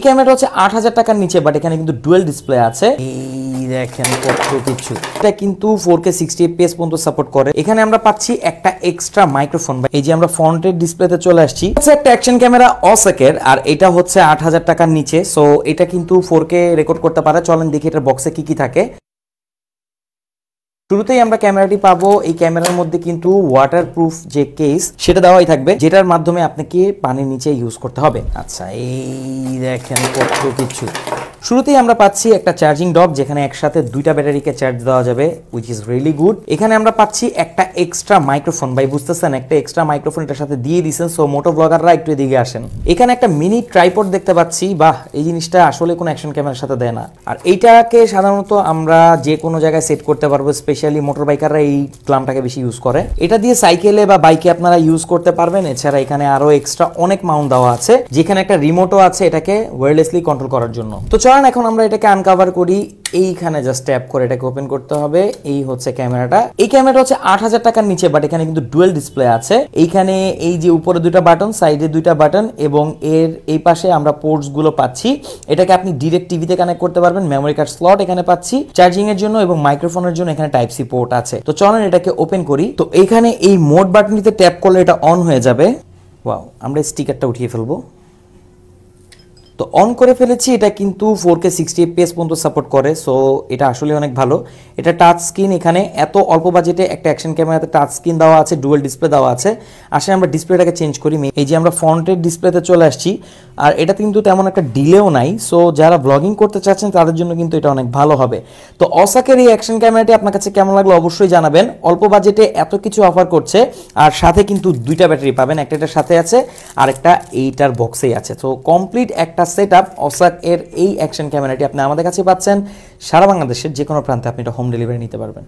এই ক্যামেরাটা হচ্ছে ৮০০০ টাকার নিচে, বাট এখানে কিন্তু ডুয়েল ডিসপ্লে আছে। এই দেখেন কত কিছু। এটা কিন্তু 4K 60 fps পর্যন্ত সাপোর্ট করে। এখানে আমরা পাচ্ছি একটা এক্সট্রা মাইক্রোফোন। এই যে আমরা ফ্রন্টের ডিসপ্লেতে চলে আসছি, হচ্ছে একটা অ্যাকশন ক্যামেরা অসাকের, আর এটা হচ্ছে ৮০০০ টাকার নিচে। সো এটা কিন্তু 4K রেকর্ড করতে পারে। চলেন দেখি এটার বক্সে কি কি থাকে। শুরুতেই আমরা ক্যামেরাটি পাবো। এই ক্যামেরার মধ্যে কিন্তু ওয়াটারপ্রুফ যে কেস সেটা দেওয়াই থাকবে, যেটার মাধ্যমে আপনাকে পানির নিচে ইউজ করতে হবে। আচ্ছা, এই দেখেন কত কিছু। শুরুতেই আমরা পাচ্ছি একটা চার্জিং ডক, যেখানে একসাথে দুইটা ব্যাটারিকে চার্জ দেওয়া যাবে, উইচ ইজ রিয়েলি গুড। এখানে আমরা পাচ্ছি একটা এক্সট্রা মাইক্রোফোন। ভাই বুঝতেছেন, একটা এক্সট্রা মাইক্রোফোন এটার সাথে দিয়ে দিয়েছেন। সো মোটো ব্লগাররা একটু এদিকে আসেন। এখানে একটা মিনি ট্রাইপড দেখতে পাচ্ছি। বাহ, এই জিনিসটা আসলে কোনো অ্যাকশন ক্যামেরার সাথে দেয় না। আর এইটাকে সাধারণত আমরা যে কোনো জায়গায় সেট করতে পারবো, স্পেশালি মোটর বাইকাররা এই ক্লামটাকে বেশি ইউজ করে। এটা দিয়ে সাইকেলে বা বাইকে আপনারা ইউজ করতে পারবেন। এছাড়া এখানে আরো এক্সট্রা অনেক মাউন্ট দেওয়া আছে, যেখানে একটা রিমোটও আছে এটাকে ওয়্যারলেসলি কন্ট্রোল করার জন্য। তো চলেন এখন আমরা এটাকে আনকভার করি। এইখানে জাস্ট ট্যাপ করে এটাকে ওপেন করতে হবে। এই হচ্ছে ক্যামেরাটা। এই ক্যামেরাটা হচ্ছে ৮০০০ টাকার নিচে, বাট এখানে কিন্তু ডুয়েল ডিসপ্লে আছে। এইখানে এই যে উপরে দুইটা বাটন, সাইডে দুইটা বাটন, এবং এর এই পাশে আমরা পোর্টস গুলো পাচ্ছি। এটাকে আপনি ডিরেক্ট টিভিতে কানেক্ট করতে পারবেন। মেমোরি কার্ড স্লট এখানে পাচ্ছি চার্জিং এর জন্য, এবং মাইক্রোফোনের জন্য এখানে টাইপ সি পোর্ট আছে। তো চলেন এটাকে ওপেন করি। তো এইখানে এই মোড বাটনটিতে ট্যাপ করলে এটা অন হয়ে যাবে। ওয়াও, আমরা স্টিকারটা উঠিয়ে ফেলবো। তো অন করে ফেলেছি। এটা কিন্তু 4K 60 fps পর্যন্ত সাপোর্ট করে। সো এটা আসলে অনেক ভালো। এটা টাচ স্ক্রিন। এখানে এত অল্প বাজেটে একটা অ্যাকশন ক্যামেরাতে টাচ স্ক্রিন দেওয়া আছে, ডুয়াল ডিসপ্লে দেওয়া আছে। আসলে আমরা ডিসপ্লেটাকে চেঞ্জ করি। এই যে আমরা ফ্রন্টের ডিসপ্লেতে চলে আসছি, আর এটা কিন্তু তেমন একটা ডিলেও নাই। সো যারা ব্লগিং করতে চাচ্ছেন তাদের জন্য কিন্তু এটা অনেক ভালো হবে। তো অসাকের এই অ্যাকশন ক্যামেরাটি আপনার কাছে কেমন লাগলো অবশ্যই জানাবেন। অল্প বাজেটে এত কিছু অফার করছে, আর সাথে কিন্তু দুইটা ব্যাটারি পাবেন। একটা এটার সাথে আছে, আর একটা এইটার বক্সেই আছে। তো কমপ্লিট একটা সেটআপ অসাক এর এই অ্যাকশন ক্যামেরাটি আপনি আমাদের কাছে পাচ্ছেন। সারা বাংলাদেশের যে কোনো প্রান্তে আপনি এটা হোম ডেলিভারি নিতে পারবেন।